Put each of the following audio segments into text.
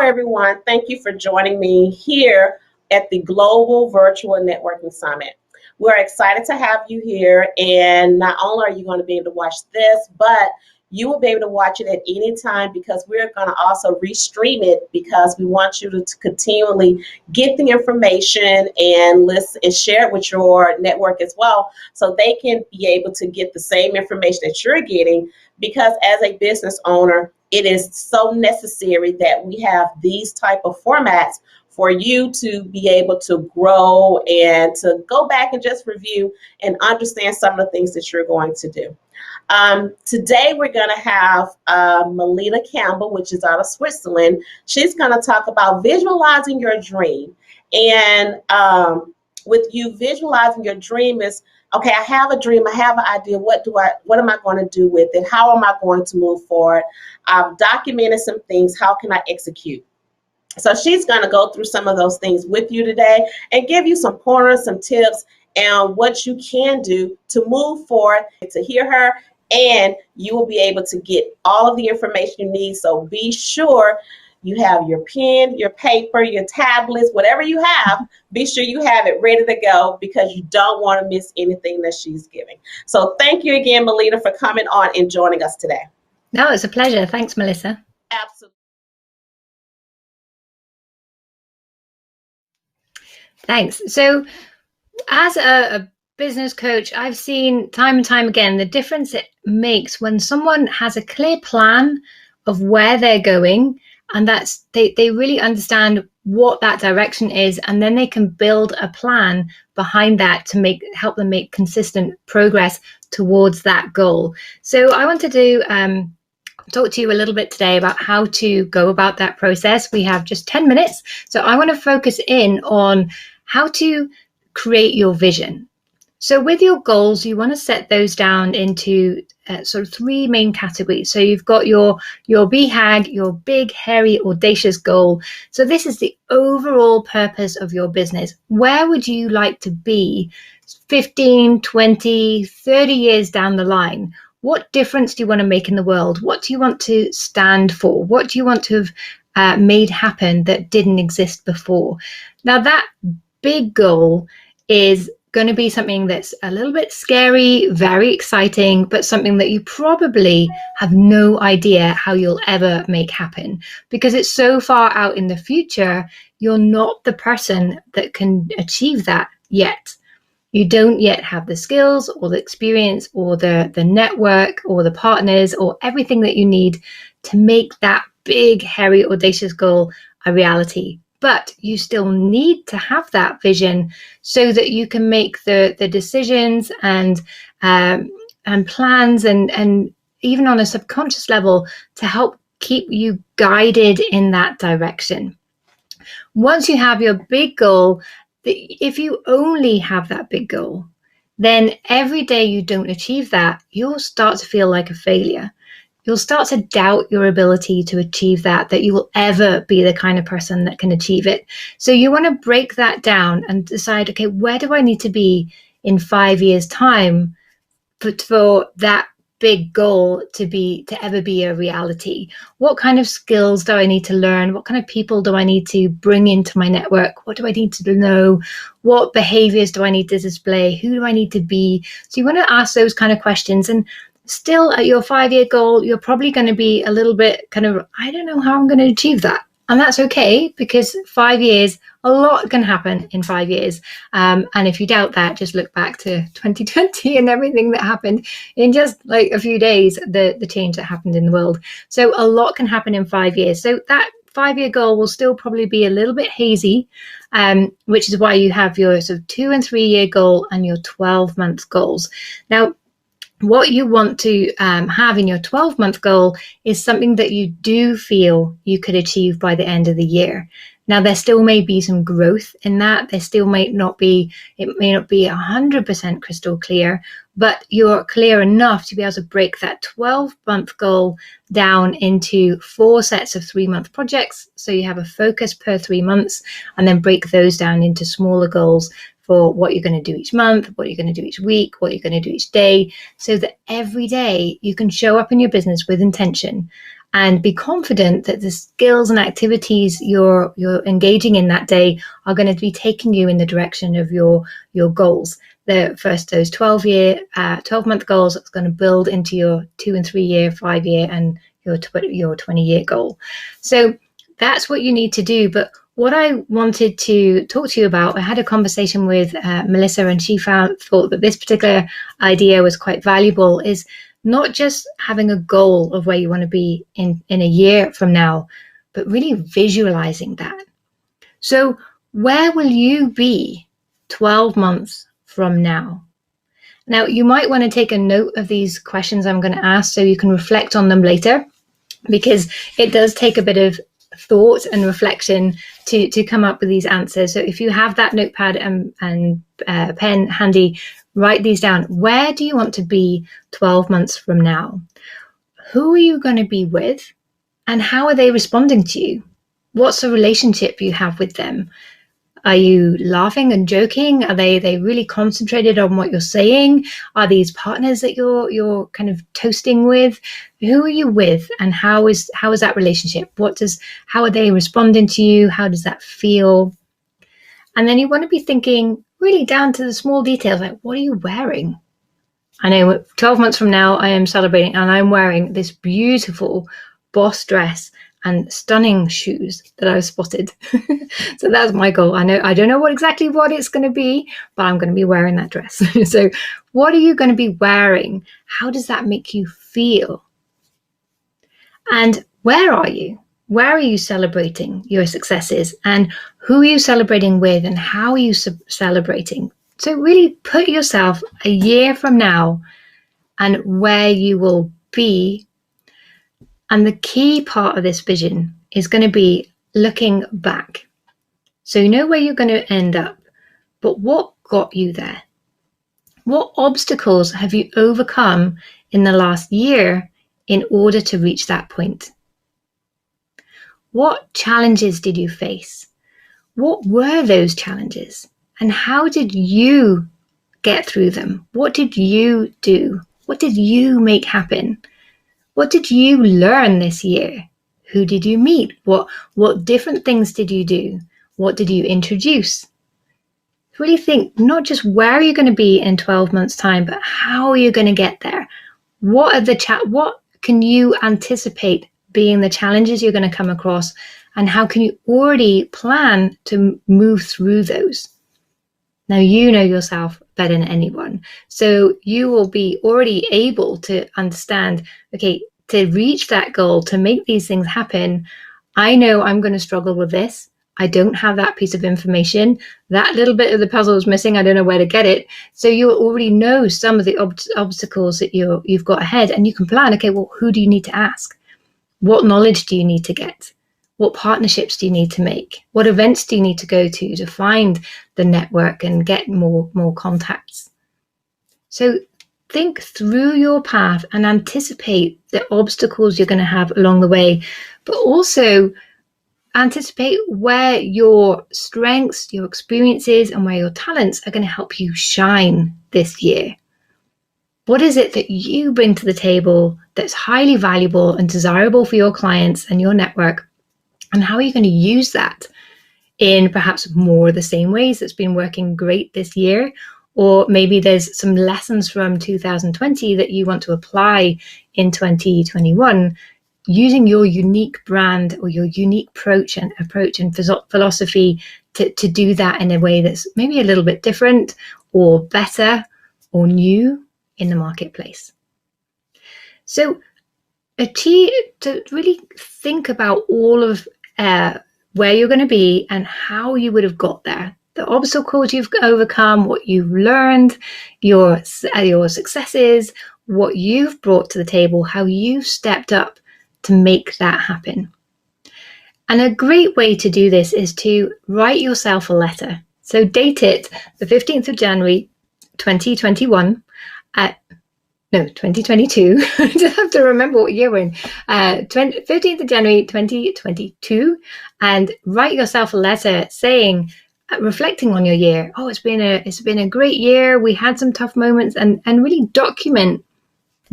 everyone. Thank you for joining me here at the Global Virtual Networking Summit. We're excited to have you here, and not only are you going to be able to watch this, but you will be able to watch it at any time because we're going to also restream it because we want you to continually get the information and listen and share it with your network as well so they can be able to get the same information that you're getting, because as a business owner, it is so necessary that we have these type of formats for you to be able to grow and to go back and just review and understand some of the things that you're going to do. Today we're going to have Melita Campbell, which is out of Switzerland. She's going to talk about visualizing your dream. And with you visualizing your dream is, okay, I have a dream, I have an idea, what am I going to do with it? How am I going to move forward? I've documented some things, how can I execute? So she's going to go through some of those things with you today and give you some pointers, some tips, and what you can do to move forward. To hear her, and you will be able to get all of the information you need. So be sure you have your pen, your paper, your tablets, whatever you have, be sure you have it ready to go because you don't want to miss anything that she's giving. So thank you again, Melita, for coming on and joining us today. No, it's a pleasure. Thanks, Melissa. Absolutely. Thanks. So as a business coach, I've seen time and time again the difference it makes when someone has a clear plan of where they're going, and that's they really understand what that direction is, and then they can build a plan behind that to help them make consistent progress towards that goal. So I wanted to talk to you a little bit today about how to go about that process. We have just 10 minutes, so I want to focus in on how to create your vision. So with your goals, you want to set those down into sort of three main categories. So you've got your BHAG, your big, hairy, audacious goal. So this is the overall purpose of your business. Where would you like to be 15, 20, 30 years down the line? What difference do you want to make in the world? What do you want to stand for? What do you want to have made happen that didn't exist before? Now that big goal is going to be something that's a little bit scary, very exciting, but something that you probably have no idea how you'll ever make happen because it's so far out in the future. You're not the person that can achieve that yet. You don't yet have the skills or the experience or the network or the partners or everything that you need to make that big, hairy, audacious goal a reality. But you still need to have that vision so that you can make the decisions and plans and even on a subconscious level to help keep you guided in that direction. Once you have your big goal, if you only have that big goal, then every day you don't achieve that, you'll start to feel like a failure. You'll start to doubt your ability to achieve that you will ever be the kind of person that can achieve it. So you want to break that down and decide, okay, where do I need to be in 5 years' time for that big goal to ever be a reality? What kind of skills do I need to learn? What kind of people do I need to bring into my network? What do I need to know? What behaviors do I need to display? Who do I need to be? So you want to ask those kind of questions. And still at your 5-year goal, you're probably going to be a little bit kind of, I don't know how I'm going to achieve that. And that's okay, because 5 years, a lot can happen in 5 years. And if you doubt that, just look back to 2020 and everything that happened in just like a few days, the change that happened in the world. So a lot can happen in 5 years. So that 5-year goal will still probably be a little bit hazy, which is why you have your sort of 2 and 3 year goal and your 12-month goals. Now, what you want to have in your 12-month goal is something that you do feel you could achieve by the end of the year. Now, there still may be some growth in that. There still may not be 100% crystal clear, but you're clear enough to be able to break that 12-month goal down into 4 sets of 3-month projects. So you have a focus per 3 months and then break those down into smaller goals for what you're going to do each month, what you're going to do each week, what you're going to do each day, so that every day you can show up in your business with intention and be confident that the skills and activities you're engaging in that day are going to be taking you in the direction of your goals. Those 12-month goals that's going to build into your 2 and 3 year, 5 year, and your 20-year goal. So that's what you need to do. But what I wanted to talk to you about, I had a conversation with Melissa, and she thought that this particular idea was quite valuable, is not just having a goal of where you want to be in a year from now, but really visualizing that. So where will you be 12 months from now? Now, you might want to take a note of these questions I'm going to ask so you can reflect on them later, because it does take a bit of thought and reflection to come up with these answers. So if you have that notepad and pen handy, write these down. Where do you want to be 12 months from now? Who are you going to be with? And how are they responding to you? What's the relationship you have with them? Are you laughing and joking? Are they really concentrated on what you're saying? Are these partners that you're kind of toasting with? Who are you with, and how is that relationship? How are they responding to you? How does that feel? And then you want to be thinking really down to the small details, like, what are you wearing? I know 12 months from now, I am celebrating, and I'm wearing this beautiful Boss dress and stunning shoes that I've spotted. So that's my goal. I don't know exactly what it's going to be, but I'm going to be wearing that dress. So what are you going to be wearing? How does that make you feel? And where are you? Where are you celebrating your successes? And who are you celebrating with? And how are you celebrating? So really put yourself a year from now and where you will be. And the key part of this vision is going to be looking back. So you know where you're going to end up, but what got you there? What obstacles have you overcome in the last year in order to reach that point? What challenges did you face? What were those challenges? And how did you get through them? What did you do? What did you make happen? What did you learn this year? Who did you meet? What different things did you do? What did you introduce? Really think not just where are you going to be in 12 months' time, but how are you going to get there? What can you anticipate being the challenges you're going to come across, and how can you already plan to move through those? Now, you know yourself better than anyone. So you will be already able to understand, okay, to reach that goal, to make these things happen, I know I'm going to struggle with this. I don't have that piece of information. That little bit of the puzzle is missing. I don't know where to get it. So you already know some of the obstacles that you've got ahead, and you can plan, okay, well, who do you need to ask? What knowledge do you need to get? What partnerships do you need to make? What events do you need to go to find the network and get more contacts? So think through your path and anticipate the obstacles you're going to have along the way, but also anticipate where your strengths, your experiences, and where your talents are going to help you shine this year. What is it that you bring to the table that's highly valuable and desirable for your clients and your network? And how are you going to use that in perhaps more of the same ways that's been working great this year? Or maybe there's some lessons from 2020 that you want to apply in 2021, using your unique brand or your unique approach and philosophy to do that in a way that's maybe a little bit different or better or new in the marketplace. So to really think about all of where you're going to be and how you would have got there, the obstacles you've overcome, what you've learned, your successes, what you've brought to the table, how you've stepped up to make that happen. And a great way to do this is to write yourself a letter. So date it the 15th of January, 2021 no, 2022. I just have to remember what year we're in. 15th of January, 2022, and write yourself a letter saying, reflecting on your year. Oh, it's been a great year. We had some tough moments, and really document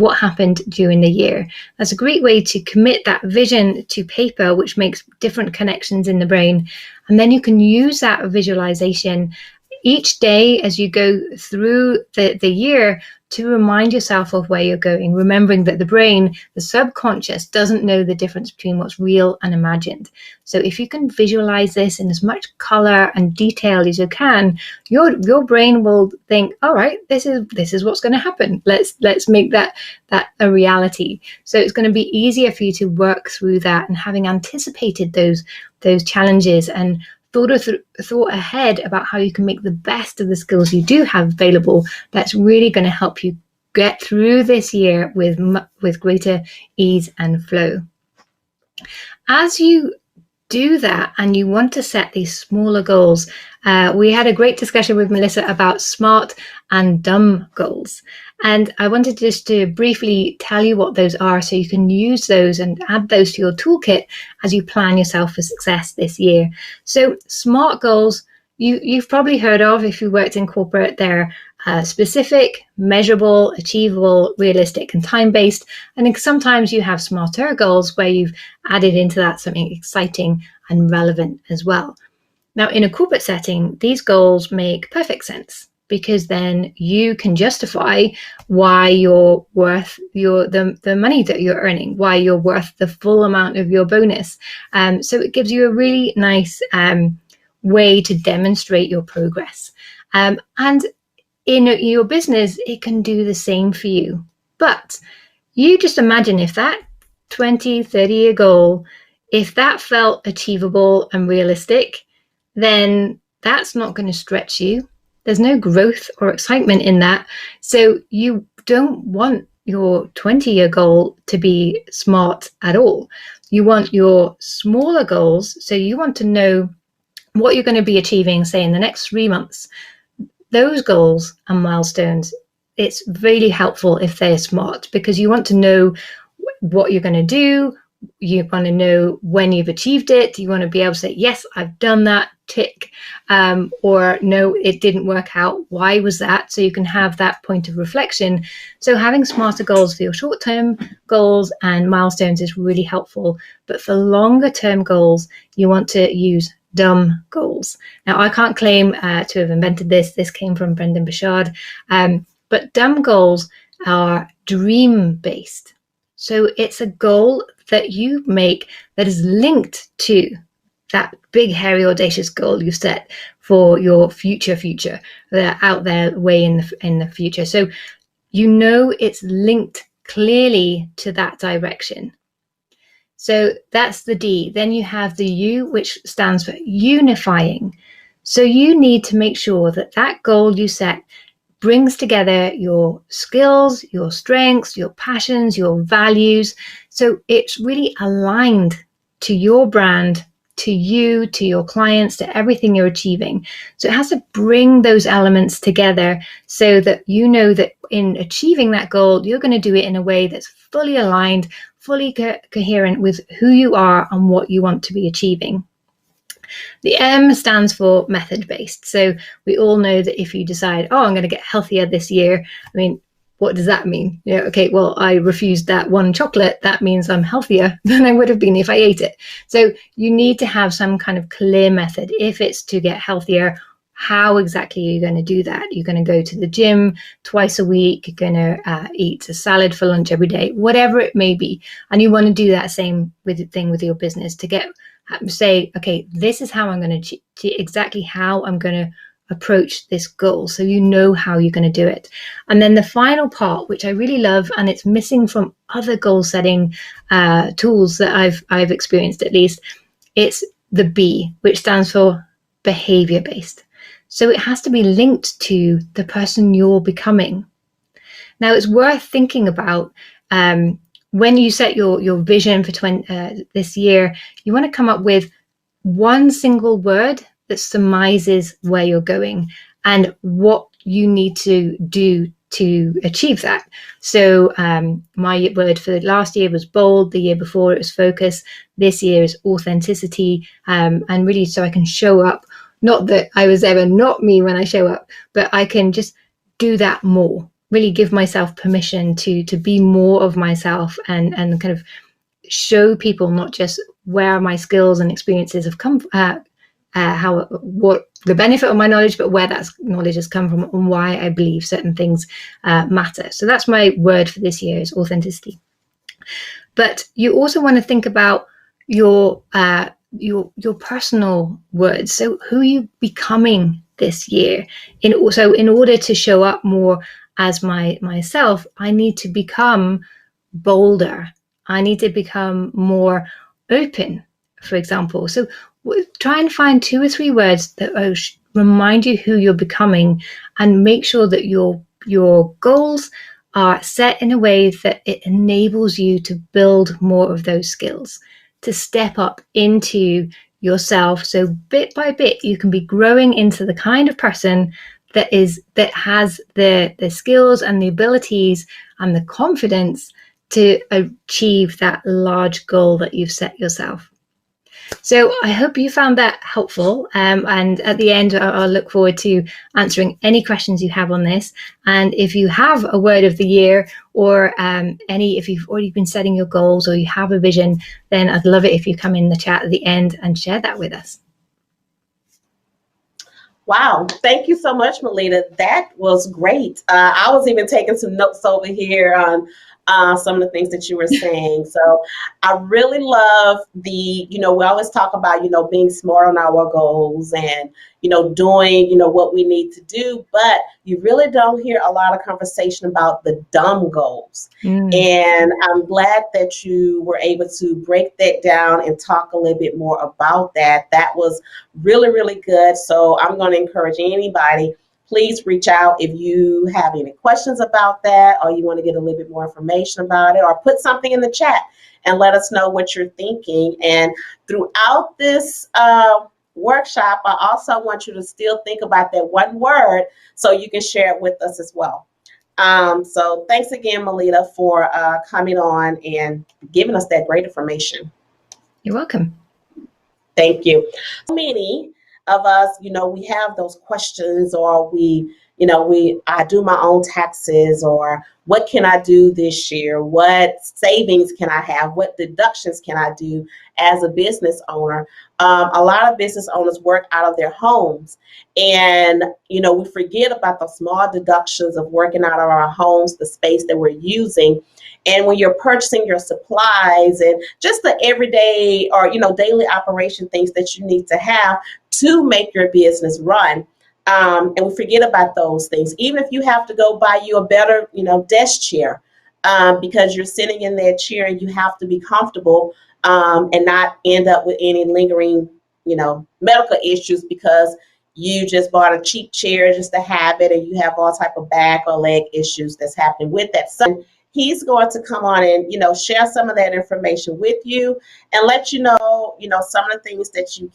what happened during the year. That's a great way to commit that vision to paper, which makes different connections in the brain. And then you can use that visualization each day as you go through the year to remind yourself of where you're going, remembering that the brain, the subconscious, doesn't know the difference between what's real and imagined. So if you can visualize this in as much color and detail as you can, your brain will think, all right, this is what's going to happen. Let's make that a reality. So it's going to be easier for you to work through that, and having anticipated those challenges and thought ahead about how you can make the best of the skills you do have available, that's really going to help you get through this year with greater ease and flow. As you do that and you want to set these smaller goals, we had a great discussion with Melissa about SMART and dumb goals. And I wanted just to briefly tell you what those are so you can use those and add those to your toolkit as you plan yourself for success this year. So SMART goals, you've probably heard of if you worked in corporate. They're specific, measurable, achievable, realistic, and time-based. And sometimes you have smarter goals where you've added into that something exciting and relevant as well. Now, in a corporate setting, these goals make perfect sense, because then you can justify why you're worth the money that you're earning, why you're worth the full amount of your bonus. So it gives you a really nice way to demonstrate your progress. And in your business, it can do the same for you. But you just imagine if that 20, 30-year goal, if that felt achievable and realistic, then that's not going to stretch you. There's no growth or excitement in that. So you don't want your 20-year goal to be SMART at all. You want your smaller goals. So you want to know what you're going to be achieving, say, in the next 3 months. Those goals and milestones, it's really helpful if they're SMART, because you want to know what you're going to do. You want to know when you've achieved it. You want to be able to say, yes, I've done that, tick, or no, it didn't work out. Why was that? So you can have that point of reflection. So having smarter goals for your short-term goals and milestones is really helpful. But for longer-term goals, you want to use dumb goals. Now, I can't claim to have invented this. This came from Brendan Burchard. But dumb goals are dream-based. So it's a goal that you make that is linked to that big, hairy, audacious goal you set for your future out there way in the future. So you know it's linked clearly to that direction. So that's the D. Then you have the U, which stands for unifying. So you need to make sure that that goal you set brings together your skills, your strengths, your passions, your values. So it's really aligned to your brand, to you, to your clients, to everything you're achieving. So it has to bring those elements together so that you know that in achieving that goal, you're going to do it in a way that's fully aligned, fully coherent with who you are and what you want to be achieving. The M stands for method-based. So we all know that if you decide, oh, I'm going to get healthier this year, I mean, what does that mean? You know, okay, well, I refused that one chocolate. That means I'm healthier than I would have been if I ate it. So you need to have some kind of clear method. If it's to get healthier, how exactly are you going to do that? You're going to go to the gym twice a week. You're going to eat a salad for lunch every day, whatever it may be. And you want to do that same thing with your business to say, okay, this is how I'm going to exactly how I'm going to approach this goal. So you know how you're going to do it. And then the final part, which I really love, and it's missing from other goal setting tools that I've experienced at least, it's the B, which stands for behavior based. So it has to be linked to the person you're becoming. Now, it's worth thinking about when you set your vision for this year, you want to come up with one single word that surmises where you're going and what you need to do to achieve that. So my word for last year was bold. The year before it was focus. This year is authenticity. And really so I can show up. Not that I was ever not me when I show up, but I can just do that more. really give myself permission to be more of myself, and kind of show people not just where my skills and experiences have come, what the benefit of my knowledge, but where that knowledge has come from and why I believe certain things matter. So that's my word for this year, is authenticity. But you also want to think about your personal words. So who are you becoming this year? In order to show up more as myself, I need to become bolder. I need to become more open, for example. So try and find 2 or 3 words that remind you who you're becoming, and make sure that your goals are set in a way that it enables you to build more of those skills, to step up into yourself. So bit by bit, you can be growing into the kind of person that has the skills and the abilities and the confidence to achieve that large goal that you've set yourself. So I hope you found that helpful. And at the end, I'll look forward to answering any questions you have on this. And if you have a word of the year, or if you've already been setting your goals, or you have a vision, then I'd love it if you come in the chat at the end and share that with us. Wow, thank you so much, Melita. That was great. I was even taking some notes over here on some of the things that you were saying. So I really love we always talk about, being smart on our goals and, doing, what we need to do, but you really don't hear a lot of conversation about the dumb goals. And I'm glad that you were able to break that down and talk a little bit more about that. That was really, really good. So I'm going to encourage anybody, please reach out if you have any questions about that, or you want to get a little bit more information about it, or put something in the chat and let us know what you're thinking. And throughout this workshop, I also want you to still think about that one word so you can share it with us as well. So thanks again, Melita, for coming on and giving us that great information. You're welcome. Thank you. So many of us, we have those questions, or I do my own taxes, or what can I do this year? What savings can I have? What deductions can I do as a business owner? A lot of business owners work out of their homes, and we forget about the small deductions of working out of our homes, the space that we're using. And when you're purchasing your supplies and just the everyday or daily operation things that you need to have to make your business run, and we forget about those things. Even if you have to go buy you a better desk chair, because you're sitting in that chair and you have to be comfortable, and not end up with any lingering medical issues because you just bought a cheap chair just to have it, and you have all type of back or leg issues that's happening with that. So he's going to come on and share some of that information with you and let you know some of the things that you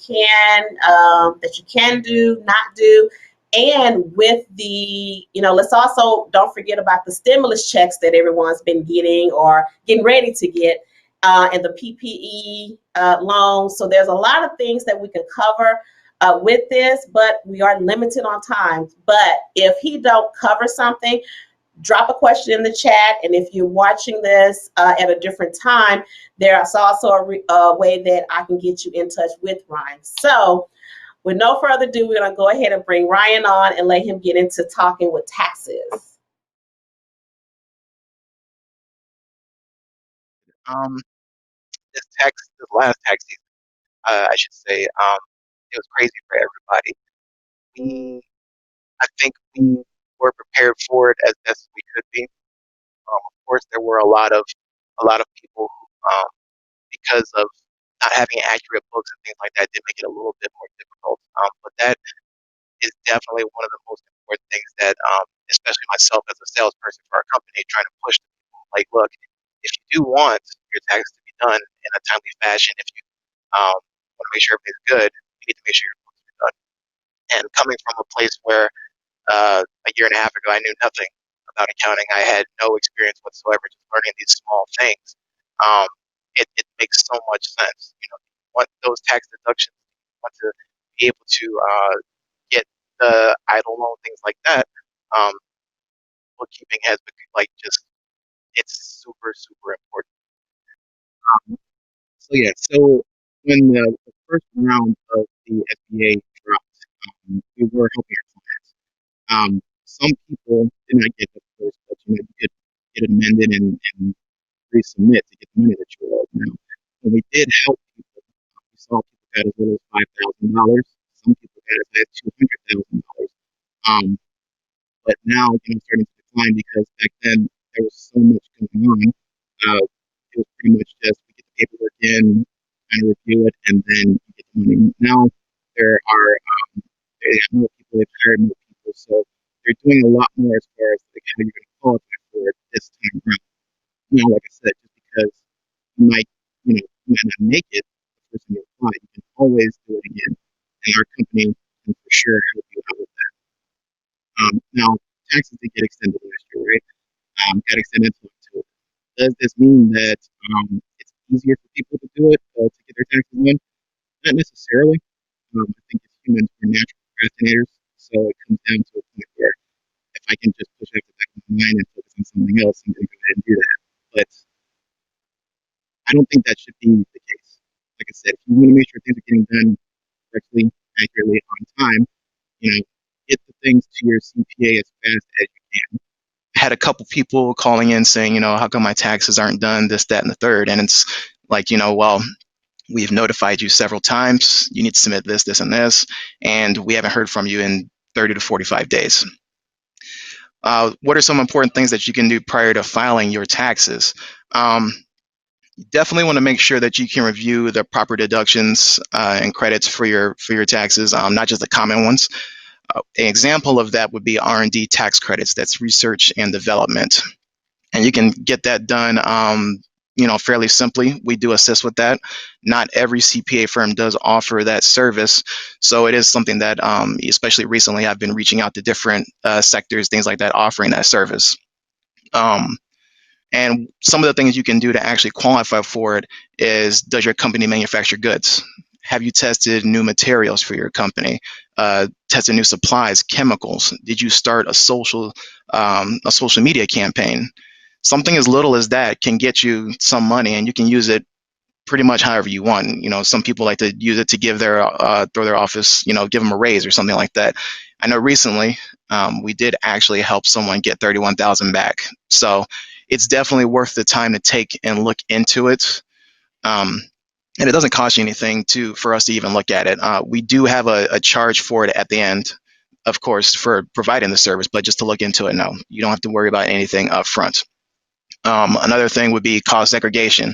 can do, not do. And with the let's also don't forget about the stimulus checks that everyone's been getting or getting ready to get, and the PPE loans. So there's a lot of things that we can cover with this, but we are limited on time. But if he don't cover something, drop a question in the chat. And if you're watching this at a different time, there's also a way that I can get you in touch with Ryan. So with no further ado, we're going to go ahead and bring Ryan on and let him get into talking with taxes. This last tax season, I should say, it was crazy for everybody. I think we were prepared for it as best we could be. Of course, there were a lot of people who, because of not having accurate books and things like that, did make it a little bit more difficult. But that is definitely one of the most important things that, especially myself as a salesperson for our company, trying to push to people. Like, look, if you do want your taxes to be done in a timely fashion, if you want to make sure everything's good, you need to make sure your books are done. And coming from a place where a year and a half ago I knew nothing about accounting, I had no experience whatsoever, just learning these small things. It makes so much sense. You want those tax deductions, you want to be able to get the idle loan, things like that. Well, bookkeeping has become like just it's super super important. Um, so yeah, so when the first round of the SBA dropped, we were helping our clients. Some people did not get the first, but you could get it amended and resubmit to get the money that you owed. Now, when we did help people, we saw people got as little as $5,000. Some people got as high as $200,000. Um, but now, starting to decline because back then there was so much going on. It was pretty much just we get the paperwork in, kind of review it, and then you get the money. Now there are they have more people, they've hired more people, so they're doing a lot more as far as like how you're going to qualify for it this time around. Now, like I said, just because you might, you might not make it the first time you apply, you can always do it again, and our company can for sure help you out with that. Now, taxes did get extended last year, right? Got extended to October. Does this mean that it's easier for people to do it to get their taxes in? Not necessarily. I think as humans, we're natural procrastinators, so it comes down to a point where if I can just push it to the back of my mind and focus on something else, I'm going to go ahead and do that. But I don't think that should be the case. Like I said, if you want to make sure things are getting done correctly, accurately, on time, get the things to your CPA as fast as you can. Had a couple people calling in saying, how come my taxes aren't done, this, that, and the third? And it's like, well, we've notified you several times. You need to submit this, this, and this, and we haven't heard from you in 30 to 45 days. What are some important things that you can do prior to filing your taxes? You definitely want to make sure that you can review the proper deductions and credits for your taxes, not just the common ones. An example of that would be R&D tax credits. That's research and development, and you can get that done fairly simply. We do assist with that. Not every CPA firm does offer that service, so it is something that especially recently I've been reaching out to different sectors, things like that, offering that service. And some of the things you can do to actually qualify for it is, does your company manufacture goods? Have you tested new materials for your company? Tested new supplies, chemicals? Did you start a social media campaign? Something as little as that can get you some money, and you can use it pretty much however you want. Some people like to use it to give their throw their office, give them a raise or something like that. I know recently we did actually help someone get 31,000 back. So it's definitely worth the time to take and look into it. And it doesn't cost you anything for us to even look at it. We do have a charge for it at the end, of course, for providing the service, but just to look into it, no, you don't have to worry about anything up front. Another thing would be cost segregation.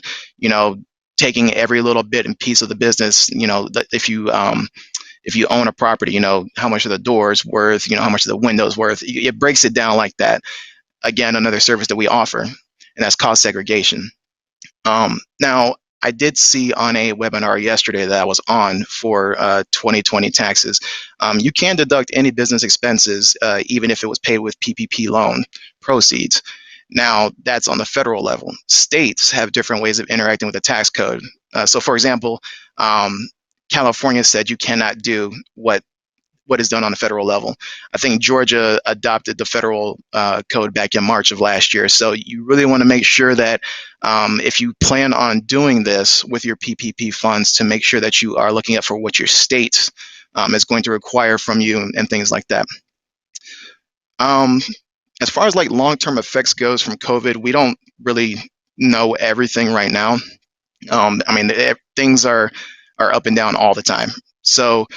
Taking every little bit and piece of the business. If you own a property, how much are the doors worth? How much are the windows worth? It breaks it down like that. Again, another service that we offer, and that's cost segregation. Now, I did see on a webinar yesterday that I was on for 2020 taxes, you can deduct any business expenses, even if it was paid with PPP loan proceeds. Now, that's on the federal level. States have different ways of interacting with the tax code. So, for example, California said you cannot do what is done on the federal level. I think Georgia adopted the federal code back in March of last year. So you really want to make sure that if you plan on doing this with your PPP funds, to make sure that you are looking at for what your state is going to require from you and things like that. As far as like long-term effects goes from COVID, we don't really know everything right now. Things are up and down all the time. So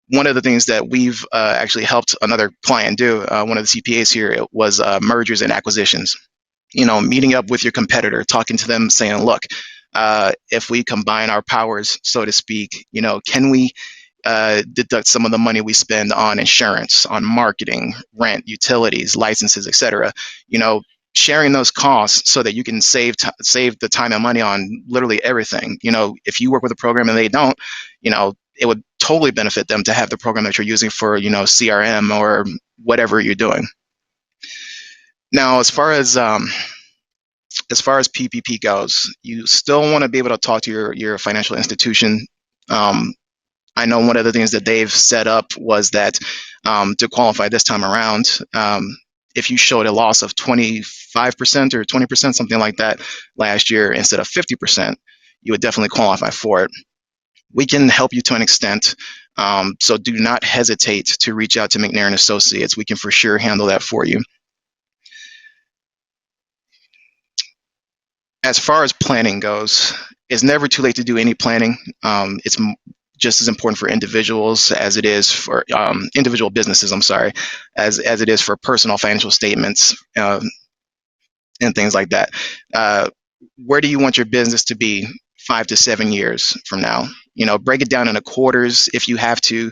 one of the things that we've actually helped another client do, one of the CPAs here, was mergers and acquisitions. Meeting up with your competitor, talking to them, saying, look, if we combine our powers, so to speak, can we deduct some of the money we spend on insurance, on marketing, rent, utilities, licenses, etc. Sharing those costs so that you can save the time and money on literally everything. If you work with a program and they don't, it would totally benefit them to have the program that you're using for, CRM or whatever you're doing. Now, as far as PPP goes, you still want to be able to talk to your financial institution. I know one of the things that they've set up was that to qualify this time around, if you showed a loss of 25% or 20%, something like that last year instead of 50%, you would definitely qualify for it. We can help you to an extent. So do not hesitate to reach out to McNair and Associates. We can for sure handle that for you. As far as planning goes, it's never too late to do any planning. It's just as important for individuals as it is for individual businesses, I'm sorry, as it is for personal financial statements and things like that. Where do you want your business to be 5 to 7 years from now? You know, break it down into quarters if you have to,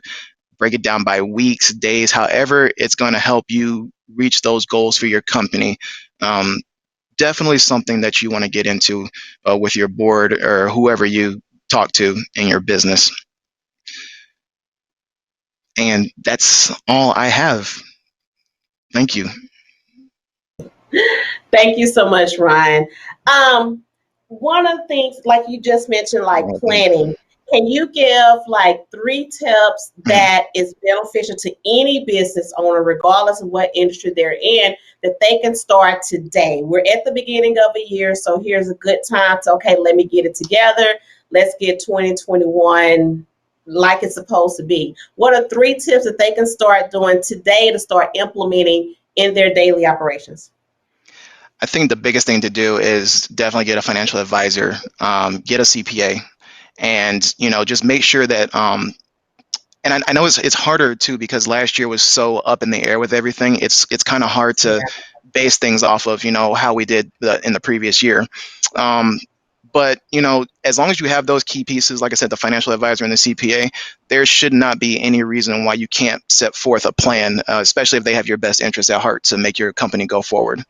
break it down by weeks, days, however it's going to help you reach those goals for your company. Definitely something that you want to get into with your board or whoever you talk to in your business. And that's all I have. Thank you. Thank you so much, Ryan. One of the things, like you just mentioned, like planning, can you give like 3 tips that is beneficial to any business owner, regardless of what industry they're in, that they can start today? We're at the beginning of a year, so here's a good time to, okay, let me get it together. Let's get 2021 like it's supposed to be. What are 3 tips that they can start doing today to start implementing in their daily operations? I think the biggest thing to do is definitely get a financial advisor, get a CPA, and just make sure that. And I know it's harder too because last year was so up in the air with everything. It's kind of hard to base things off of how we did in the previous year. But as long as you have those key pieces, like I said, the financial advisor and the CPA, there should not be any reason why you can't set forth a plan, especially if they have your best interest at heart to make your company go forward.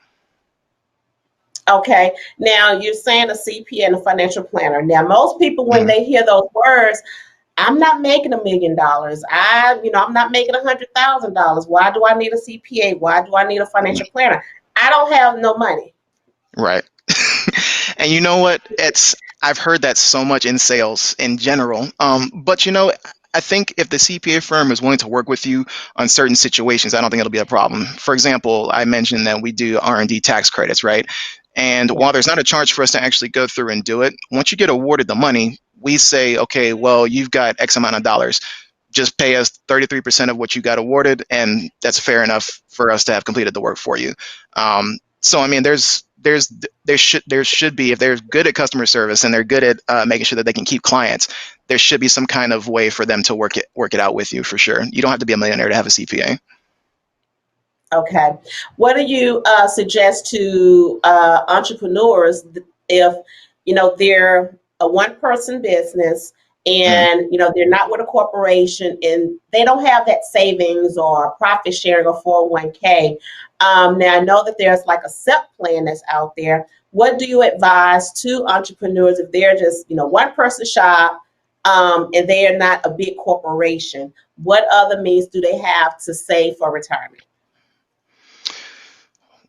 Okay, now you're saying a CPA and a financial planner. Now, most people, when they hear those words, I'm not making $1 million. I'm not making $100,000. Why do I need a CPA? Why do I need a financial planner? I don't have no money. Right. And you know what? I've heard that so much in sales in general. But I think if the CPA firm is willing to work with you on certain situations, I don't think it'll be a problem. For example, I mentioned that we do R&D tax credits, right? And while there's not a charge for us to actually go through and do it, once you get awarded the money, we say, okay, well, you've got X amount of dollars. Just pay us 33% of what you got awarded, and that's fair enough for us to have completed the work for you. So I mean, there should be, if they're good at customer service and they're good at making sure that they can keep clients, there should be some kind of way for them to work it out with you for sure. You don't have to be a millionaire to have a CPA. Okay. What do you suggest to entrepreneurs if they're a one-person business and they're not with a corporation and they don't have that savings or profit sharing or 401k? Now I know that there's like a SEP plan that's out there. What do you advise to entrepreneurs if they're just one-person shop and they are not a big corporation? What other means do they have to save for retirement?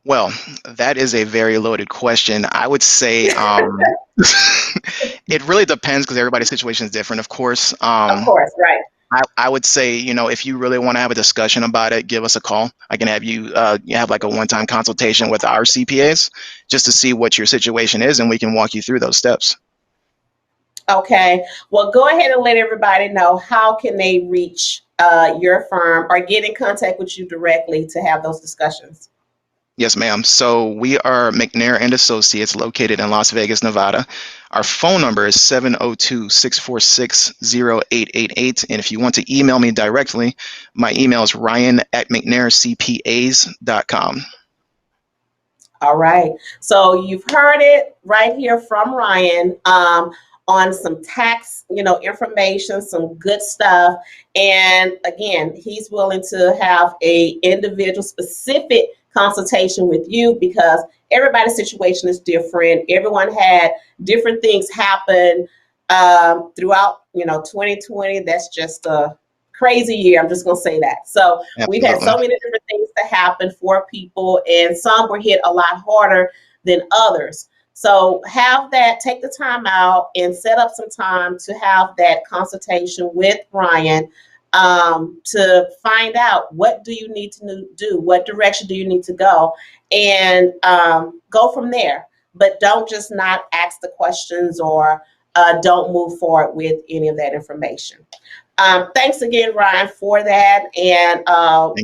Well, that is a very loaded question. I would say it really depends because everybody's situation is different, of course. Of course, right. I would say, if you really want to have a discussion about it, give us a call. I can have you have like a one-time consultation with our CPAs just to see what your situation is, and we can walk you through those steps. Okay. Well, go ahead and let everybody know how can they reach your firm or get in contact with you directly to have those discussions. Yes, ma'am. So we are McNair and Associates located in Las Vegas, Nevada. Our phone number is 702-646-0888. And if you want to email me directly, my email is ryan@mcnaircpas.com. All right. So you've heard it right here from Ryan on some tax, information, some good stuff. And again, he's willing to have a individual specific consultation with you because everybody's situation is different. Everyone had different things happen throughout 2020. That's just a crazy year. I'm just going to say that. So We've had so many different things that happen for people, and some were hit a lot harder than others. So take the time out and set up some time to have that consultation with Ryan to find out what do you need to do, what direction do you need to go, and go from there. But don't just not ask the questions or don't move forward with any of that information. Thanks again, Ryan, for that. And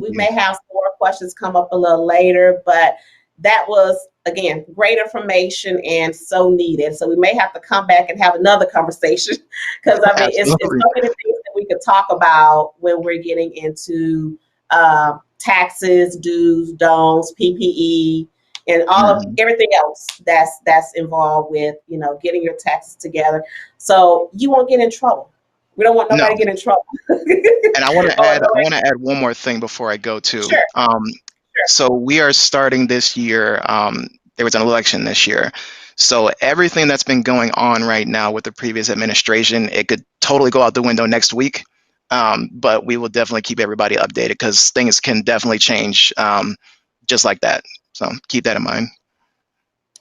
we may have some more questions come up a little later, but that was, again, great information and so needed. So we may have to come back and have another conversation because, I mean, it's so many things that we could talk about when we're getting into taxes, do's, don'ts, PPE, and all of everything else that's involved with, you know, getting your taxes together so you won't get in trouble. We don't want nobody to get in trouble. And I want to add one more thing before I go too. Sure. So we are starting this year. There was an election this year. So everything that's been going on right now with the previous administration, it could totally go out the window next week. But we will definitely keep everybody updated because things can definitely change just like that. So keep that in mind.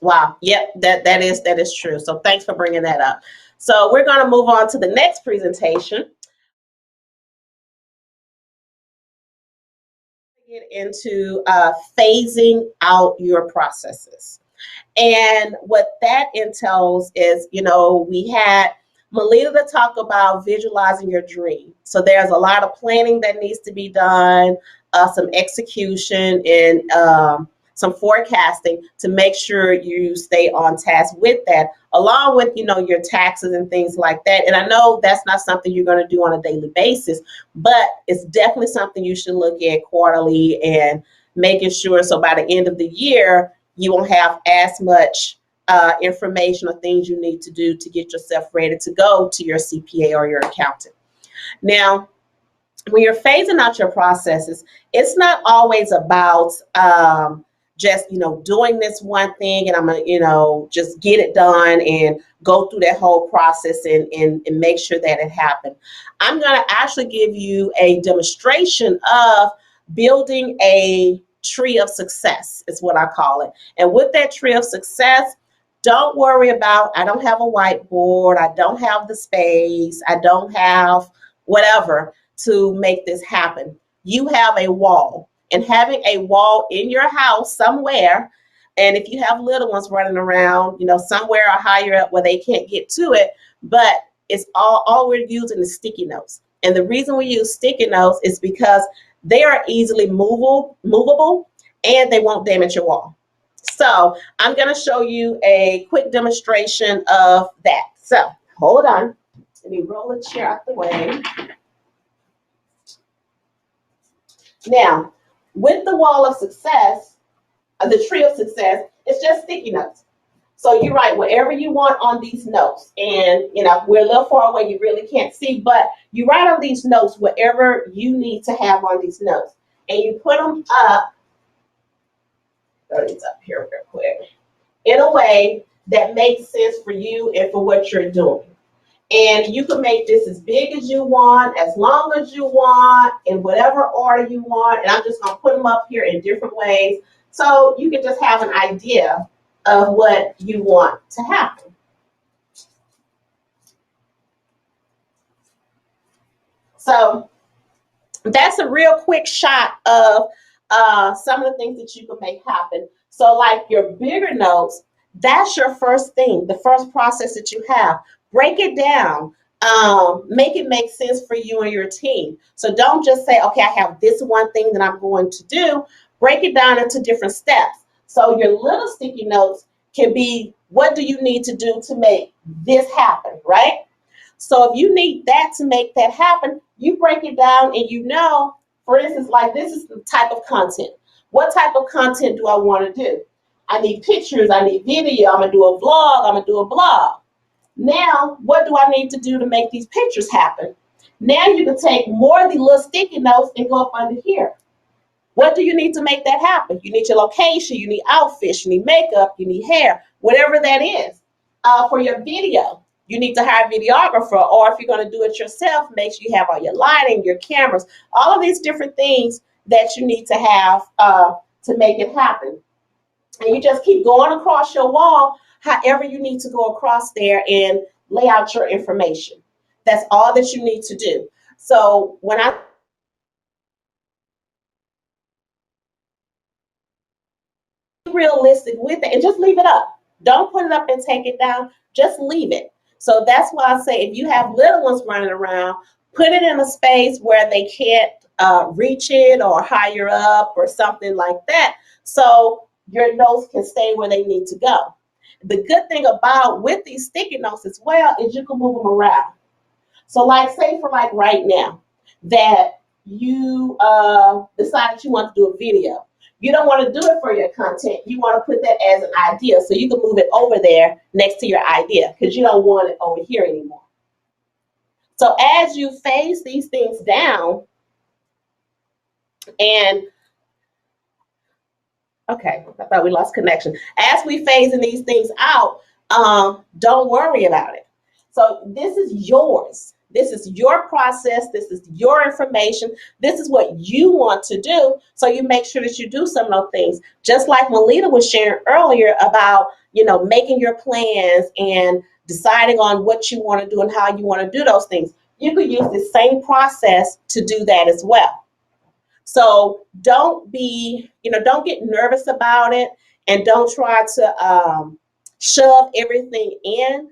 Wow. Yep. That is true. So thanks for bringing that up. So we're going to move on to the next presentation. Get into phasing out your processes. And what that entails is, you know, we had Melita to talk about visualizing your dream. So there's a lot of planning that needs to be done, some execution, and some forecasting to make sure you stay on task with that, along with, you know, your taxes and things like that. And I know that's not something you're going to do on a daily basis, but it's definitely something you should look at quarterly and making sure so by the end of the year, you won't have as much information or things you need to do to get yourself ready to go to your CPA or your accountant. Now, when you're phasing out your processes, it's not always about just, you know, doing this one thing and I'm going to, you know, just get it done and go through that whole process and make sure that it happened. I'm going to actually give you a demonstration of building a tree of success is what I call it. And with that tree of success, don't worry about, I don't have a whiteboard, I don't have the space, I don't have whatever to make this happen. You have a wall, and having a wall in your house somewhere, and if you have little ones running around, you know, somewhere or higher up where they can't get to it, but it's all we're using is sticky notes. And the reason we use sticky notes is because they are easily movable, and they won't damage your wall. So I'm going to show you a quick demonstration of that. So hold on. Let me roll the chair out the way. Now, with the wall of success, the tree of success, it's just sticky notes. So you write whatever you want on these notes. And, you know, we're a little far away, you really can't see, but you write on these notes whatever you need to have on these notes. And you put them up, it's up here real quick, in a way that makes sense for you and for what you're doing. And you can make this as big as you want, as long as you want, in whatever order you want. And I'm just going to put them up here in different ways so you can just have an idea of what you want to happen. So that's a real quick shot of some of the things that you can make happen. So like your bigger notes, that's your first thing, the first process that you have. Break it down. Make it make sense for you and your team. So don't just say, okay, I have this one thing that I'm going to do. Break it down into different steps. So your little sticky notes can be, what do you need to do to make this happen, right? So if you need that to make that happen, you break it down and you know, for instance, like this is the type of content. What type of content do I want to do? I need pictures, I need video, I'm going to do a vlog, I'm going to do a blog. Now, what do I need to do to make these pictures happen? Now you can take more of the little sticky notes and go up under here. What do you need to make that happen? You need your location, you need outfits, you need makeup, you need hair, whatever that is. For your video, you need to hire a videographer, or if you're going to do it yourself, make sure you have all your lighting, your cameras, all of these different things that you need to have to make it happen. And you just keep going across your wall, however you need to go across there and lay out your information. That's all that you need to do. So when I realistic with it and just leave it up. Don't put it up and take it down. Just leave it. So that's why I say if you have little ones running around, put it in a space where they can't reach it or higher up or something like that. So your notes can stay where they need to go. The good thing about with these sticky notes as well is you can move them around. So like say for like right now that you decided you want to do a video. You don't want to do it for your content. You want to put that as an idea. So you can move it over there next to your idea because you don't want it over here anymore. So as you phase these things down and okay, I thought we lost connection. As we phasing these things out, don't worry about it. So this is yours. This is your process. This is your information. This is what you want to do. So you make sure that you do some of those things. Just like Melita was sharing earlier about, making your plans and deciding on what you want to do and how you want to do those things. You could use the same process to do that as well. So don't get nervous about it and don't try to shove everything in.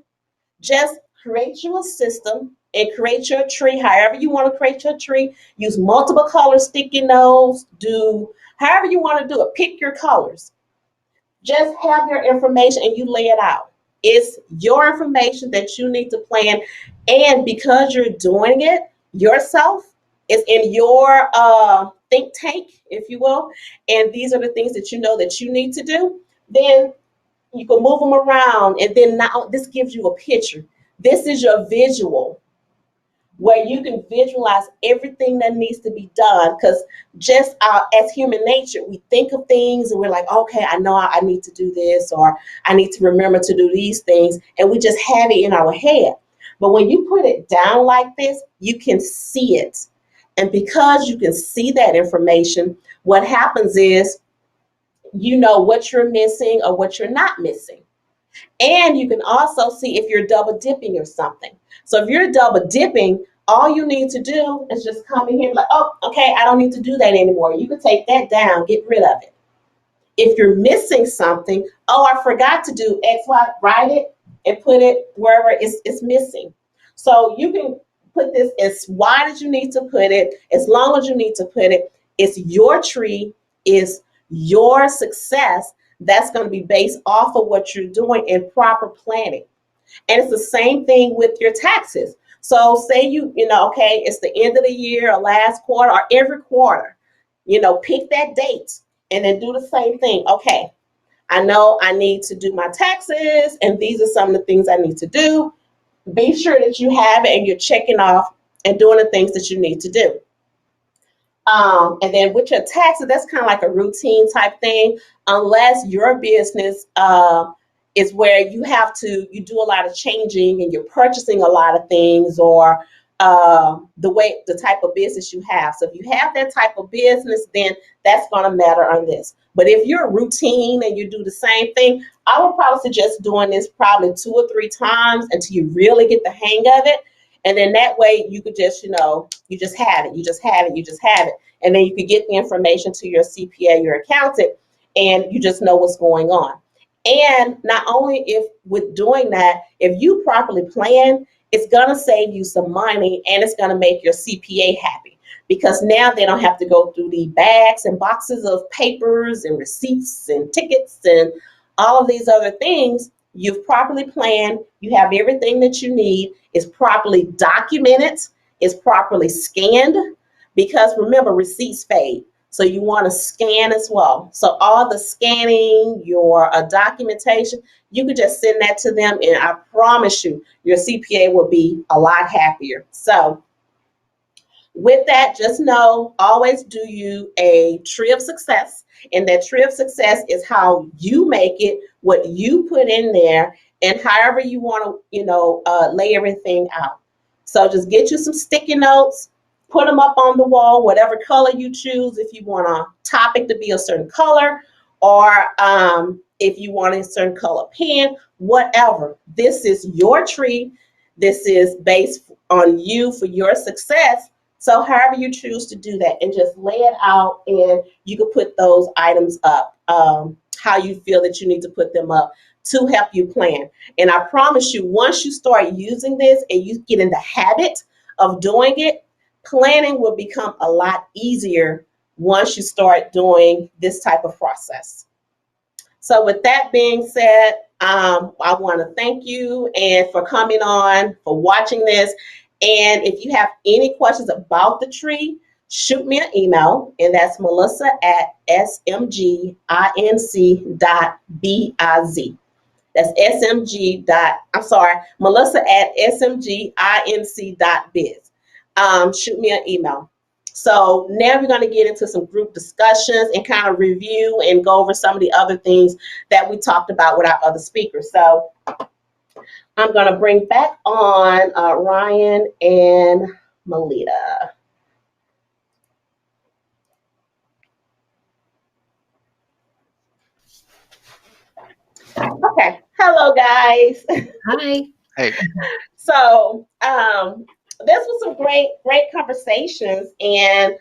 Just create you a system and create your tree however you want to create your tree. Use multiple color sticky notes. Do however you want to do it. Pick your colors. Just have your information and you lay it out. It's your information that you need to plan. And because you're doing it yourself, it's in your think tank, if you will, and these are the things that you know that you need to do, then you can move them around. And then now this gives you a picture. This is your visual where you can visualize everything that needs to be done. Because just as human nature, we think of things and we're like, okay, I know I need to do this, or I need to remember to do these things. And we just have it in our head. But when you put it down like this, you can see it. And because you can see that information, what happens is you know what you're missing or what you're not missing. And you can also see if you're double dipping or something. So if you're double dipping, all you need to do is just come in here and like, oh, okay, I don't need to do that anymore. You can take that down, get rid of it. If you're missing something, oh, I forgot to do X, Y, write it and put it wherever it's missing. So you can put this as wide as you need to put it, as long as you need to put it. It's your tree, it's your success. That's going to be based off of what you're doing in proper planning. And it's the same thing with your taxes. So say okay, it's the end of the year or last quarter or every quarter, pick that date and then do the same thing. Okay, I know I need to do my taxes and these are some of the things I need to do. Be sure that you have it and you're checking off and doing the things that you need to do. And then with your taxes, that's kind of like a routine type thing, unless your business is where you do a lot of changing and you're purchasing a lot of things, or the type of business you have. So if you have that type of business, then that's going to matter on this. But if you're routine and you do the same thing, I would probably suggest doing this probably 2 or 3 times until you really get the hang of it. And then that way you could just, you just have it, you just have it, you just have it. And then you could get the information to your CPA, your accountant, and you just know what's going on. And not only if with doing that, if you properly plan, it's going to save you some money and it's going to make your CPA happy, because now they don't have to go through the bags and boxes of papers and receipts and tickets and all of these other things. You've properly planned, you have everything that you need, it's properly documented, it's properly scanned, because remember, receipts fade. So you want to scan as well. So all the scanning, your documentation, you could just send that to them and I promise you, your CPA will be a lot happier. So with that, just know, always do you a tree of success. And that tree of success is how you make it, what you put in there, and however you want to, lay everything out. So just get you some sticky notes, put them up on the wall, whatever color you choose. If you want a topic to be a certain color, or if you want a certain color pen, whatever. This is your tree. This is based on you for your success. So however you choose to do that, and just lay it out, and you can put those items up how you feel that you need to put them up to help you plan. And I promise you, once you start using this and you get in the habit of doing it, planning will become a lot easier once you start doing this type of process. So with that being said, I want to thank you and for coming on, for watching this. And if you have any questions about the tree, shoot me an email, and that's melissa@smginc.biz. That's melissa@smginc.biz. Shoot me an email. So now we're going to get into some group discussions and kind of review and go over some of the other things that we talked about with our other speakers. So I'm going to bring back on Ryan and Melita. Okay. Hello, guys. Hi. Hey. So this was some great conversations. And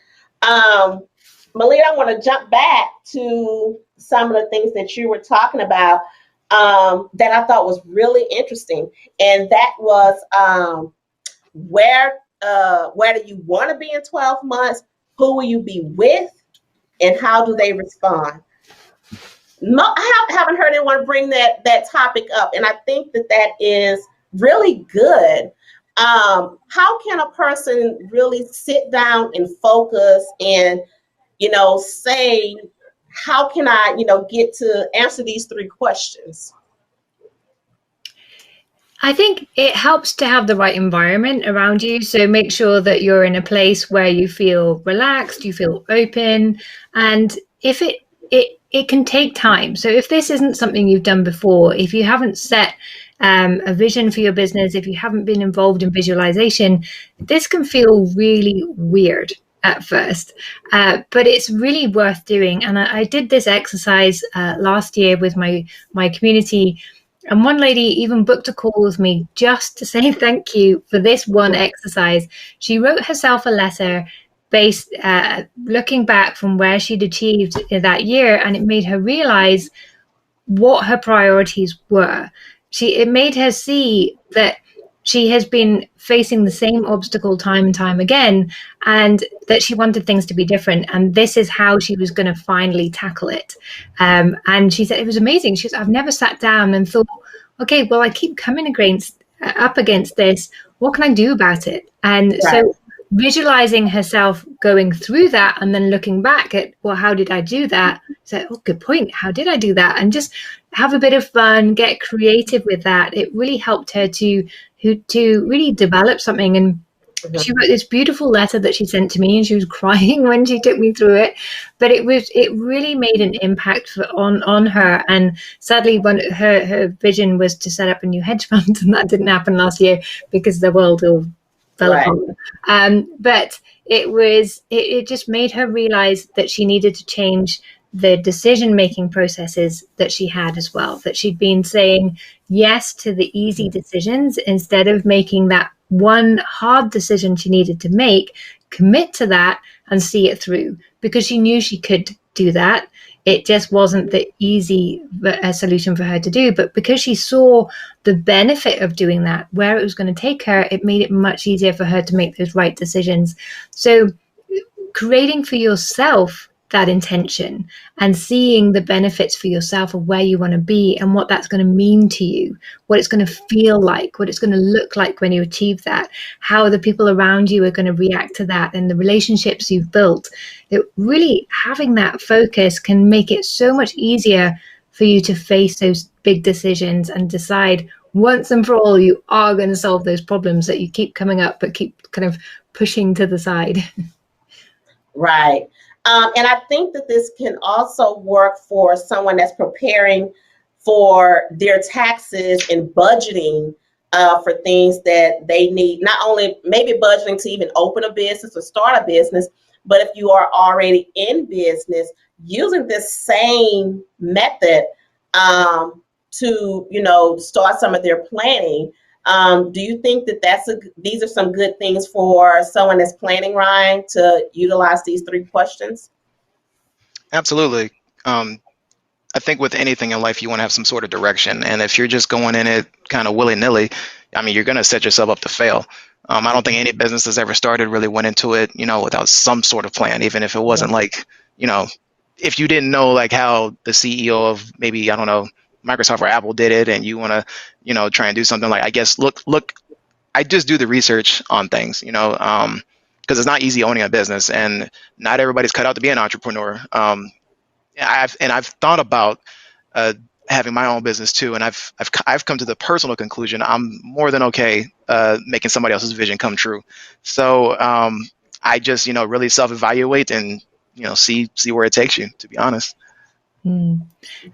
Melita, I want to jump back to some of the things that you were talking about that I thought was really interesting. And that was where do you want to be in 12 months? Who will you be with? And how do they respond? No, I haven't heard anyone bring that topic up. And I think that is really good. How can a person really sit down and focus and, say, how can I, get to answer these 3 questions? I think it helps to have the right environment around you. So make sure that you're in a place where you feel relaxed, you feel open. And if it can take time. So if this isn't something you've done before, if you haven't set a vision for your business, if you haven't been involved in visualization, this can feel really weird at first, but it's really worth doing. And I did this exercise last year with my community. And one lady even booked a call with me just to say thank you for this one exercise. She wrote herself a letter based looking back from where she'd achieved that year, and it made her realize what her priorities were. It made her see that she has been facing the same obstacle time and time again, and that she wanted things to be different. And this is how she was going to finally tackle it. And she said it was amazing. She said, I've never sat down and thought, okay, well, I keep coming up against this. What can I do about it? And so visualizing herself going through that and then looking back at, well, how did I do that? So, oh, good point. How did I do that? And just have a bit of fun, get creative with that. It really helped her to really develop something. And she wrote this beautiful letter that she sent to me, and she was crying when she took me through it. But it really made an impact on her. And sadly, when her vision was to set up a new hedge fund, and that didn't happen last year because the world all fell apart. But it just made her realize that she needed to change the decision-making processes that she had as well, that she'd been saying yes to the easy decisions instead of making that one hard decision she needed to make, commit to that and see it through, because she knew she could do that. It just wasn't the easy solution for her to do. But because she saw the benefit of doing that, where it was going to take her, it made it much easier for her to make those right decisions. So creating for yourself that intention and seeing the benefits for yourself of where you want to be and what that's going to mean to you, what it's going to feel like, what it's going to look like when you achieve that, how the people around you are going to react to that, and the relationships you've built. Really having that focus can make it so much easier for you to face those big decisions and decide once and for all you are going to solve those problems that you keep coming up but keep kind of pushing to the side. Right. And I think that this can also work for someone that's preparing for their taxes and budgeting for things that they need, not only maybe budgeting to even open a business or start a business, but if you are already in business, using this same method to, start some of their planning Do you think that these are some good things for someone that's planning, Ryan, to utilize these 3 questions? Absolutely. I think with anything in life, you want to have some sort of direction. And if you're just going in it kind of willy-nilly, I mean, you're going to set yourself up to fail. I don't think any business that's ever started really went into it, without some sort of plan, even if it wasn't like, if you didn't know like how the CEO of maybe, I don't know, Microsoft or Apple did it, and you want to, try and do something like, I guess, look, I just do the research on things, because it's not easy owning a business, and not everybody's cut out to be an entrepreneur. I've thought about having my own business too, and I've come to the personal conclusion I'm more than okay making somebody else's vision come true. So I just really self-evaluate and see where it takes you. To be honest. And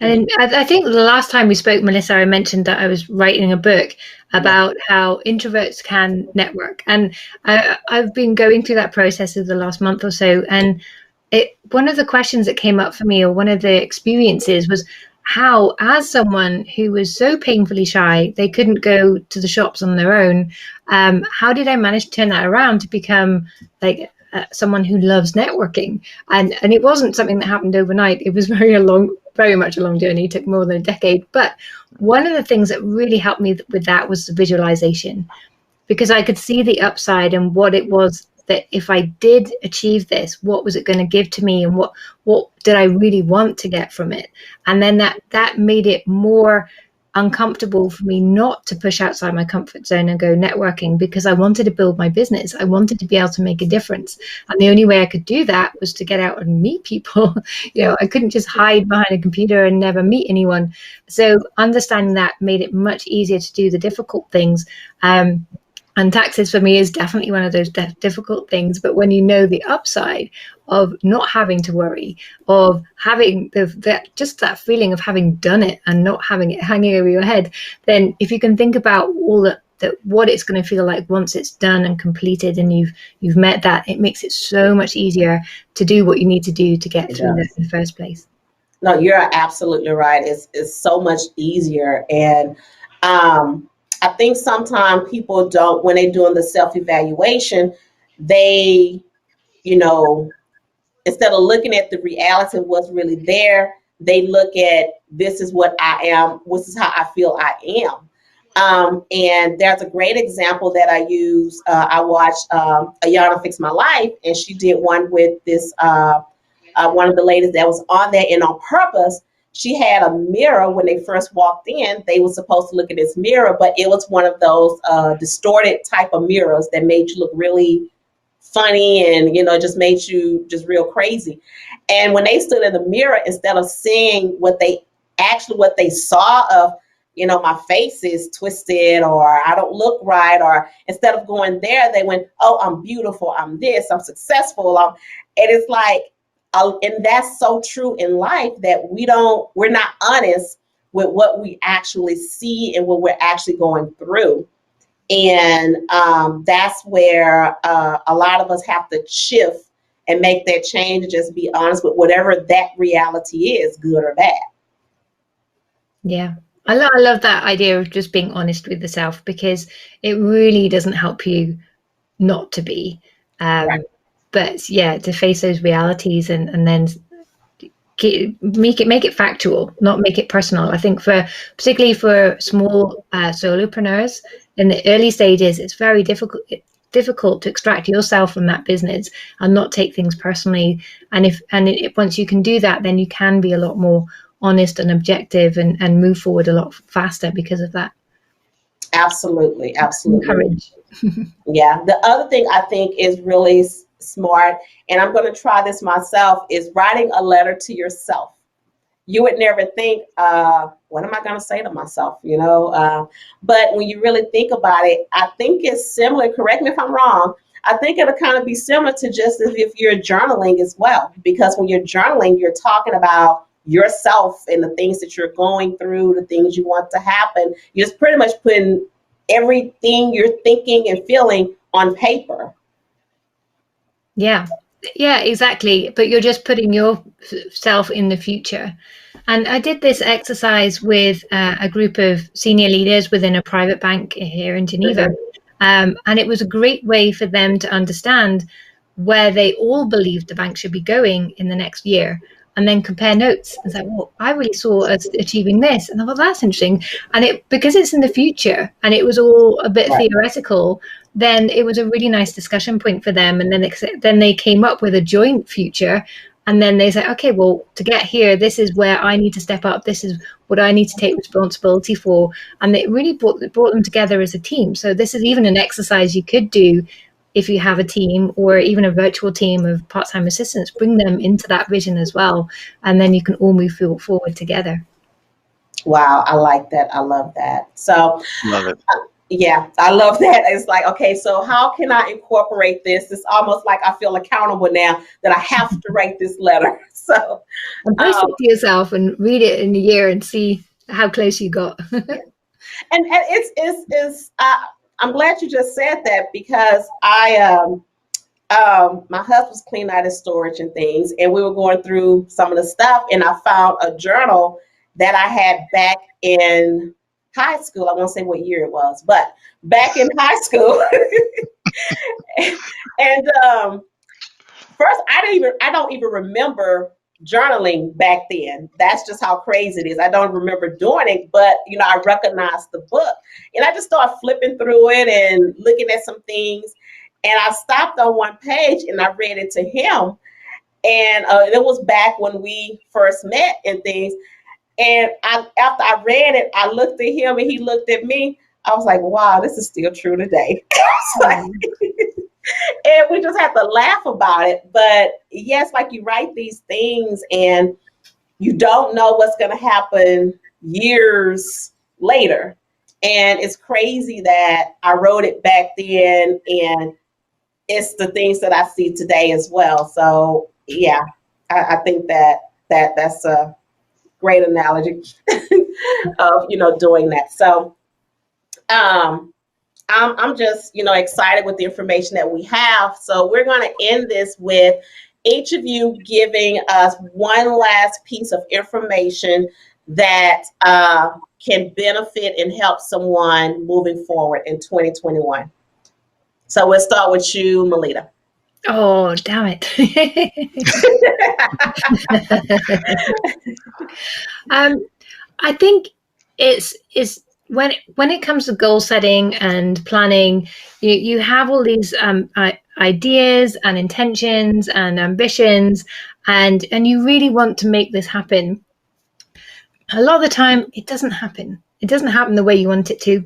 I think the last time we spoke, Melissa, I mentioned that I was writing a book about how introverts can network, and I've been going through that process of the last month or so, and one of the questions that came up for me, or one of the experiences, was how, as someone who was so painfully shy, they couldn't go to the shops on their own, how did I manage to turn that around to become like someone who loves networking? And it wasn't something that happened overnight. It was very much a long journey. It took more than a decade. But one of the things that really helped me with that was the visualization, because I could see the upside and what it was that if I did achieve this, what was it going to give to me, and what did I really want to get from it? And then that made it more uncomfortable for me not to push outside my comfort zone and go networking, because I wanted to build my business. I wanted to be able to make a difference. And the only way I could do that was to get out and meet people. I couldn't just hide behind a computer and never meet anyone. So understanding that made it much easier to do the difficult things. And taxes for me is definitely one of those difficult things. But when you know the upside of not having to worry, of having that feeling of having done it and not having it hanging over your head, then if you can think about all what it's going to feel like once it's done and completed, and you've met that, it makes it so much easier to do what you need to do to get through this in the first place. No, you're absolutely right. It's so much easier. And I think sometimes people don't, when they're doing the self-evaluation, they, instead of looking at the reality of what's really there, they look at, this is what I am, this is how I feel I am. And there's a great example that I use. I watched Ayana Fix My Life, and she did one with this, one of the ladies that was on there, and on purpose, she had a mirror when they first walked in. They were supposed to look at this mirror, but it was one of those distorted type of mirrors that made you look really funny, and just made you just real crazy. And when they stood in the mirror, instead of seeing what they saw of, my face is twisted, or I don't look right, or instead of going there, they went, oh, I'm beautiful, I'm this, I'm successful, and it's like, and that's so true in life, that we're not honest with what we actually see and what we're actually going through. And that's where a lot of us have to shift and make that change, and just be honest with whatever that reality is, good or bad. Yeah. I love that idea of just being honest with the self, because it really doesn't help you not to be. Right. But yeah, to face those realities and then make it factual, not make it personal. I think particularly for small solopreneurs in the early stages, it's very difficult to extract yourself from that business and not take things personally. And once you can do that, then you can be a lot more honest and objective and move forward a lot faster because of that. Absolutely. Courage. Yeah. The other thing I think is really smart, and I'm going to try this myself, is writing a letter to yourself. You would never think, what am I going to say to myself? But when you really think about it, I think it's similar. Correct me if I'm wrong. I think it'll kind of be similar to just as if you're journaling as well, because when you're journaling, you're talking about yourself and the things that you're going through, the things you want to happen. You're just pretty much putting everything you're thinking and feeling on paper. Yeah. Yeah, exactly. But you're just putting yourself in the future. And I did this exercise with a group of senior leaders within a private bank here in Geneva. And it was a great way for them to understand where they all believed the bank should be going in the next year, and then compare notes and say, well, I really saw us achieving this. And I thought, that's interesting. And it, because it's in the future and it was all a bit Right. theoretical, then it was a really nice discussion point for them. And then they came up with a joint future. And then they said, okay, well, to get here, this is where I need to step up. This is what I need to take responsibility for. And it really brought them together as a team. So this is even an exercise you could do if you have a team or even a virtual team of part-time assistants. Bring them into that vision as well. And then you can all move forward together. Wow, I like that. I love that. So Love it. yeah, I love that. It's like, okay, so how can I incorporate this? It's almost like I feel accountable now that I have to write this letter. So, And post it to yourself and read it in a year and see how close you got. and it's I'm glad you just said that, because my husband's cleaning out his storage and things, and we were going through some of the stuff, and I found a journal that I had back in high school. I won't say what year it was, but back in high school. And first, I don't even remember journaling back then. That's just how crazy it is. I don't remember doing it, but I recognized the book, and I just started flipping through it and looking at some things. And I stopped on one page and I read it to him. And it was back when we first met and things. And after I read it, I looked at him and he looked at me. I was like, wow, this is still true today. And we just have to laugh about it. But yes, like, you write these things and you don't know what's going to happen years later. And it's crazy that I wrote it back then, and it's the things that I see today as well. So yeah, I think that's a great analogy of doing that. So I'm just excited with the information that we have. So we're going to end this with each of you giving us one last piece of information that can benefit and help someone moving forward in 2021. So we'll start with you, Melita. Oh, damn it. I think it's when it comes to goal setting and planning, you have all these ideas and intentions and ambitions, and you really want to make this happen. A lot of the time, it doesn't happen. It doesn't happen the way you want it to.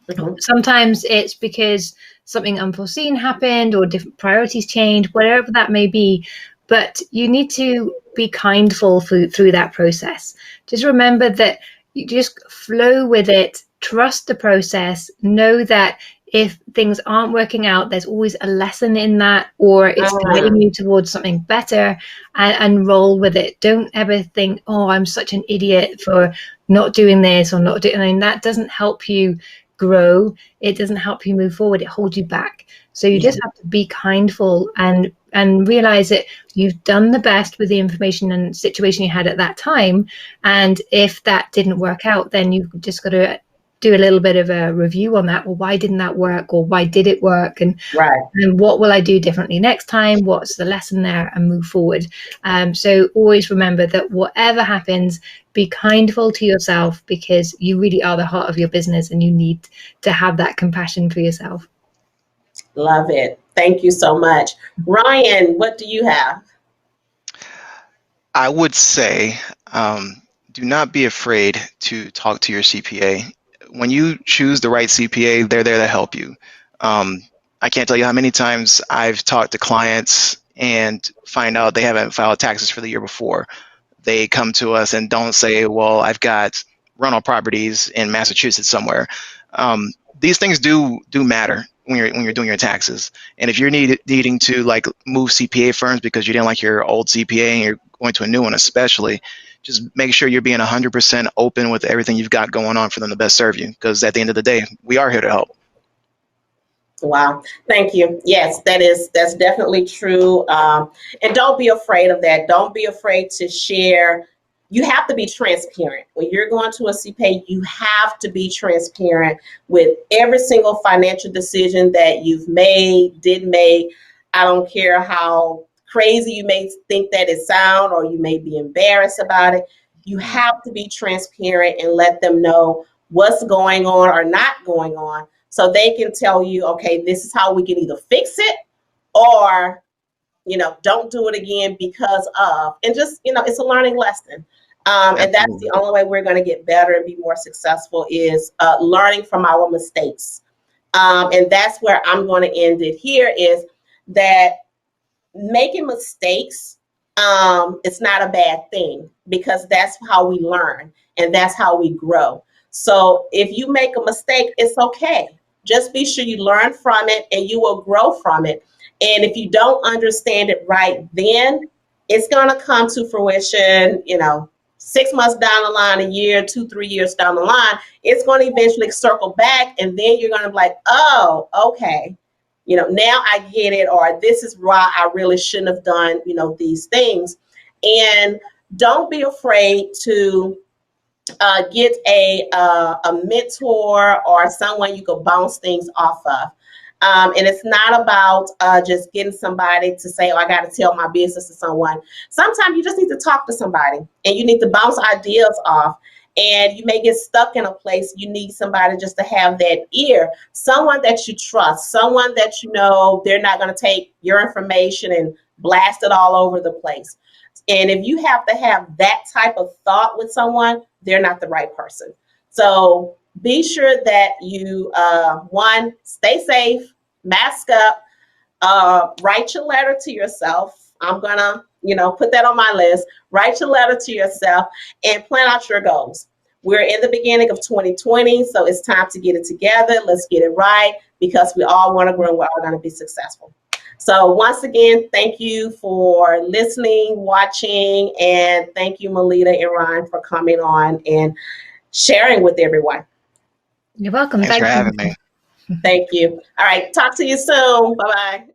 Mm-hmm. Sometimes it's because something unforeseen happened or different priorities change, whatever that may be. But you need to be kindful through that process. Just remember that you just flow with it, trust the process, know that if things aren't working out, there's always a lesson in that, or it's guiding you towards something better, and roll with it. Don't ever think, oh, I'm such an idiot for not doing this or not doing. I mean, that doesn't help you grow. It doesn't help you move forward. It holds you back. So you just have to be kindful and realize that you've done the best with the information and situation you had at that time. And if that didn't work out, then you've just got to do a little bit of a review on that. Well, why didn't that work? Or why did it work? And what will I do differently next time? What's the lesson there? And move forward. So always remember that whatever happens, be kindful to yourself, because you really are the heart of your business and you need to have that compassion for yourself. Love it. Thank you so much. Ryan, what do you have? I would say, do not be afraid to talk to your CPA. When you choose the right CPA, they're there to help you. I can't tell you how many times I've talked to clients and find out they haven't filed taxes for the year before. They come to us and don't say, well, I've got rental properties in Massachusetts somewhere. These things do matter when you're doing your taxes. And if you're needing to like move CPA firms because you didn't like your old CPA and you're going to a new one especially, just make sure you're being 100% open with everything you've got going on for them to best serve you. Because at the end of the day, we are here to help. Wow. Thank you. Yes, that's definitely true. And don't be afraid of that. Don't be afraid to share. You have to be transparent. When you're going to a CPA, you have to be transparent with every single financial decision that you've made, did make. I don't care how crazy you may think that it sounds, or you may be embarrassed about it. You have to be transparent and let them know what's going on or not going on, so they can tell you, okay, this is how we can either fix it, or, don't do it again because of, and just, it's a learning lesson. And that's the only way we're going to get better and be more successful, is learning from our mistakes. And that's where I'm going to end it here, is that making mistakes, it's not a bad thing, because that's how we learn and that's how we grow. So if you make a mistake, it's okay. Just be sure you learn from it and you will grow from it. And if you don't understand it right then, it's going to come to fruition, 6 months down the line, a year, 2-3 years down the line. It's going to eventually circle back, and then you're going to be like, oh, okay. Now I get it, or this is why I really shouldn't have done, these things. And don't be afraid to get a mentor or someone you could bounce things off of. And it's not about just getting somebody to say, oh, I got to tell my business to someone. Sometimes you just need to talk to somebody and you need to bounce ideas off. And you may get stuck in a place. You need somebody just to have that ear, someone that you trust, someone that they're not going to take your information and blast it all over the place. And if you have to have that type of thought with someone, they're not the right person. So be sure that you, one, stay safe, mask up, write your letter to yourself. I'm going to, put that on my list. Write your letter to yourself and plan out your goals. We're in the beginning of 2020, so it's time to get it together. Let's get it right, because we all want to grow and we're all going to be successful. So once again, thank you for listening, watching, and thank you, Melita and Ryan, for coming on and sharing with everyone. You're welcome. Thanks for having me. Thank you. All right. Talk to you soon. Bye-bye.